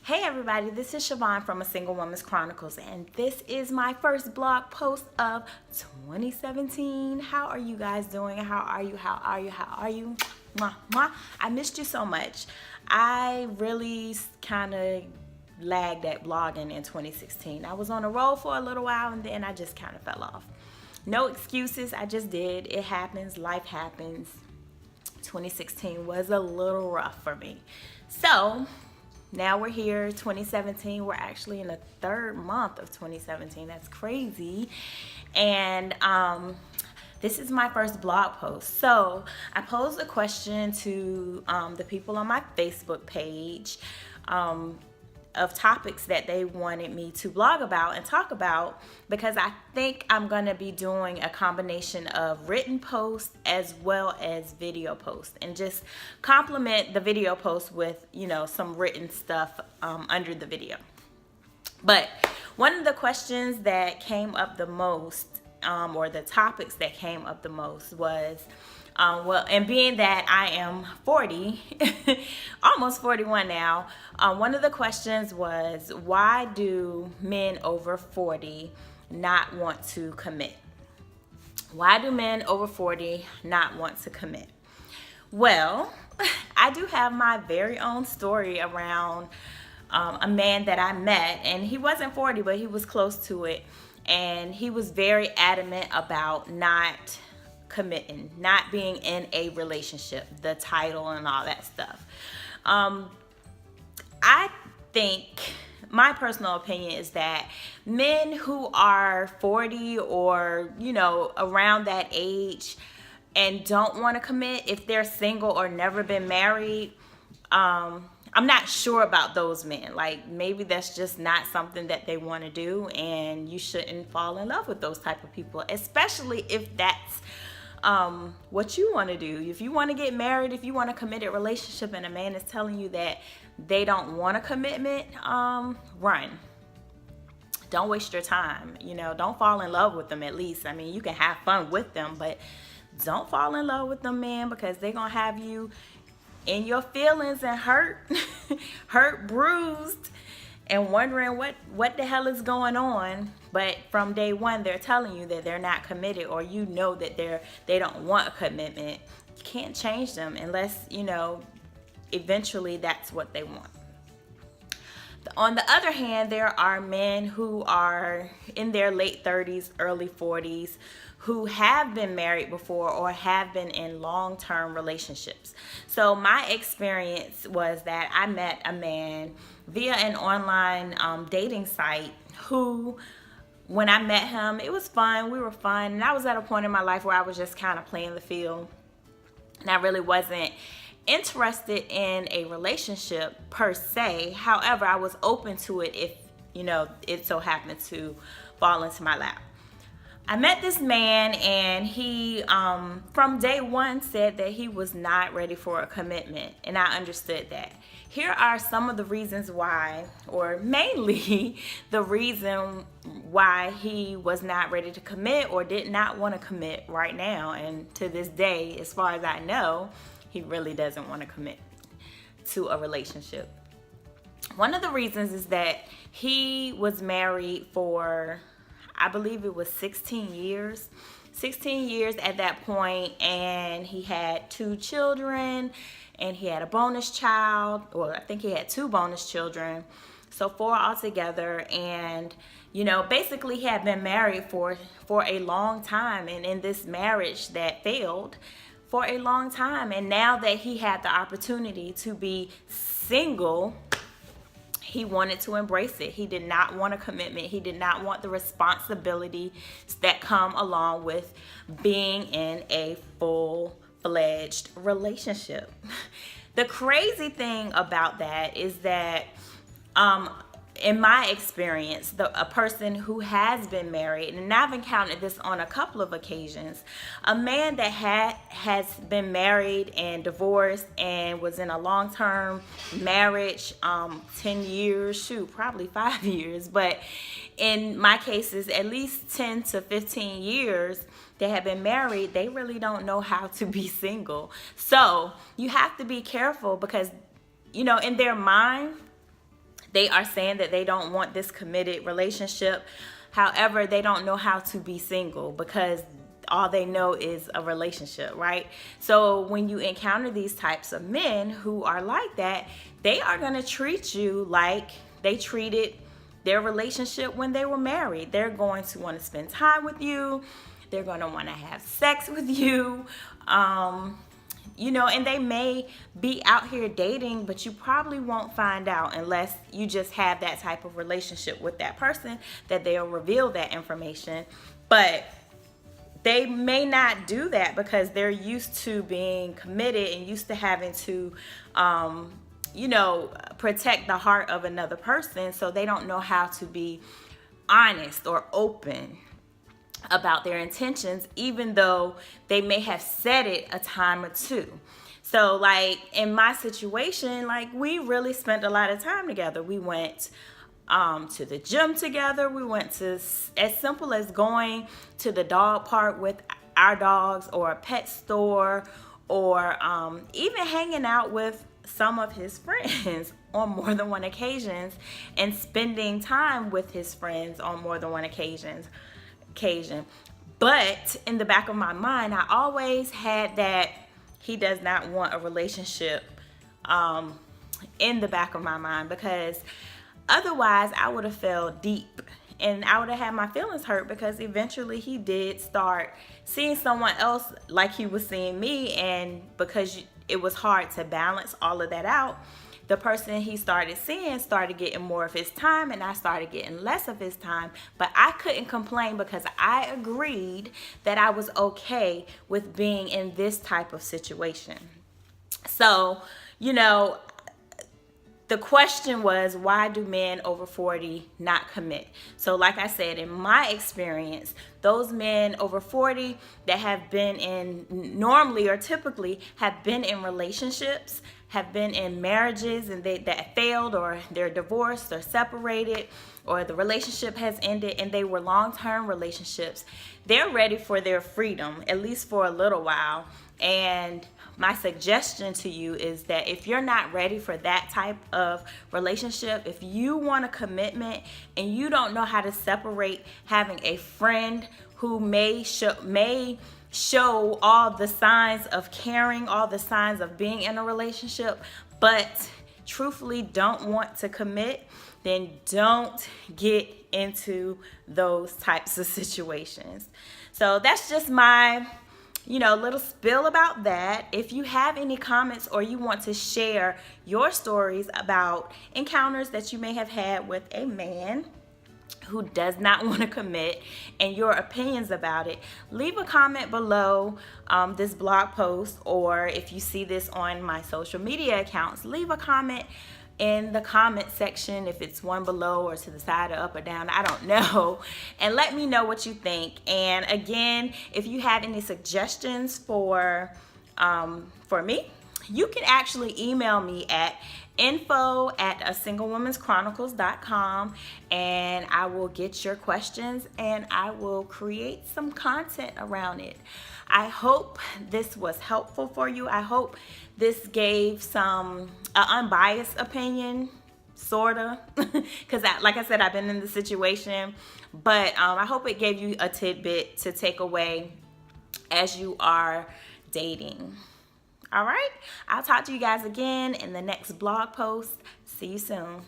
Hey everybody, this is Siobhan from A Single Woman's Chronicles, and this is my first blog post of 2017. How are you guys doing? How are you? Mwah, mwah. I missed you so much. I really kind of lagged at blogging in 2016. I was on a roll for a little while and then I just kind of fell off. No excuses, I just did. It happens, life happens. 2016 was a little rough for me. So now we're here, 2017. We're actually in the third month of 2017. That's crazy. And this is my first blog post. So I posed a question to the people on my Facebook page of topics that they wanted me to blog about and talk about, because I think I'm going to be doing a combination of written posts as well as video posts, and just complement the video posts with, some written stuff under the video. But one of the questions that came up the most, or the topics that came up the most, was and being that I am 40, almost 41 now, one of the questions was, why do men over 40 not want to commit? Why do men over 40 not want to commit? Well, I do have my very own story around a man that I met, and he wasn't 40, but he was close to it, and he was very adamant about not committing, not being in a relationship, the title and all that stuff. I think my personal opinion is that men who are 40 or around that age and don't want to commit, if they're single or never been married, I'm not sure about those men. Like, maybe that's just not something that they want to do, and you shouldn't fall in love with those type of people, especially if that's what you want to do. If you want to get married, if you want a committed relationship, and a man is telling you that they don't want a commitment, run. Don't waste your time. Don't fall in love with them. At least, I mean, you can have fun with them, but don't fall in love with them, man, because they're gonna have you in your feelings and hurt, bruised, and wondering what the hell is going on. But from day one, they're telling you that they're not committed, or that they don't want a commitment. You can't change them unless eventually that's what they want. On the other hand, there are men who are in their late 30s, early 40s, who have been married before or have been in long-term relationships. So my experience was that I met a man via an online dating site who, when I met him, it was fun. We were fun. And I was at a point in my life where I was just kind of playing the field. And I really wasn't interested in a relationship per se. However, I was open to it if, it so happened to fall into my lap. I met this man, and he, from day one, said that he was not ready for a commitment, and I understood that. Here are some of the reasons why, or mainly the reason why he was not ready to commit or did not want to commit right now. And to this day, as far as I know, he really doesn't want to commit to a relationship. One of the reasons is that he was married for, I believe it was 16 years. 16 years at that point, and he had 2 children, and he had a bonus child. Well, I think he had 2 bonus children, so 4 altogether. And basically he had been married for a long time, and in this marriage that failed for a long time. And now that he had the opportunity to be single, he wanted to embrace it. He did not want a commitment. He did not want the responsibilities that come along with being in a full-fledged relationship. The crazy thing about that is that, in my experience, a person who has been married, and I've encountered this on a couple of occasions, a man that has been married and divorced and was in a long-term marriage, 10 years, probably 5 years, but in my cases, at least 10 to 15 years, they have been married, they really don't know how to be single. So you have to be careful, because in their mind, They are saying that they don't want this committed relationship. However, they don't know how to be single because all they know is a relationship, right? So when you encounter these types of men who are like that, they are going to treat you like they treated their relationship when they were married. They're going to want to spend time with you. They're going to want to have sex with you. You know, and they may be out here dating, but you probably won't find out unless you just have that type of relationship with that person, that they'll reveal that information. But they may not do that because they're used to being committed and used to having to, you know, protect the heart of another person. So they don't know how to be honest or open about their intentions, even though they may have said it a time or two. So like in my situation, like we really spent a lot of time together. We went to the gym together. We went to as simple as going to the dog park with our dogs, or a pet store, or even hanging out with some of his friends on more than one occasions, and spending time with his friends on more than one occasion. But in the back of my mind, I always had that he does not want a relationship in the back of my mind, because otherwise I would have fell deep and I would have had my feelings hurt, because eventually he did start seeing someone else like he was seeing me, and because it was hard to balance all of that out, the person he started seeing started getting more of his time, and I started getting less of his time. But I couldn't complain because I agreed that I was okay with being in this type of situation. So, you know, the question was, why do men over 40 not commit? So like I said, in my experience, those men over 40 that have been in, normally or typically have been in relationships, have been in marriages and that failed, or they're divorced or separated, or the relationship has ended and they were long-term relationships, they're ready for their freedom, at least for a little while. And my suggestion to you is that if you're not ready for that type of relationship, if you want a commitment and you don't know how to separate having a friend who may show all the signs of caring, all the signs of being in a relationship, but truthfully don't want to commit, then don't get into those types of situations. So that's just my little spill about that. If you have any comments or you want to share your stories about encounters that you may have had with a man who does not want to commit and your opinions about it, leave a comment below this blog post, or if you see this on my social media accounts, leave a comment in the comment section, if it's one below or to the side or up or down, I don't know, and let me know what you think. And again, if you have any suggestions for me, you can actually email me at info@asinglewomans.chronicles.com, and I will get your questions and I will create some content around it. I hope this was helpful for you. I hope this gave some unbiased opinion, sorta, because like I said, I've been in the situation, but I hope it gave you a tidbit to take away as you are dating. All right, I'll talk to you guys again in the next blog post. See you soon.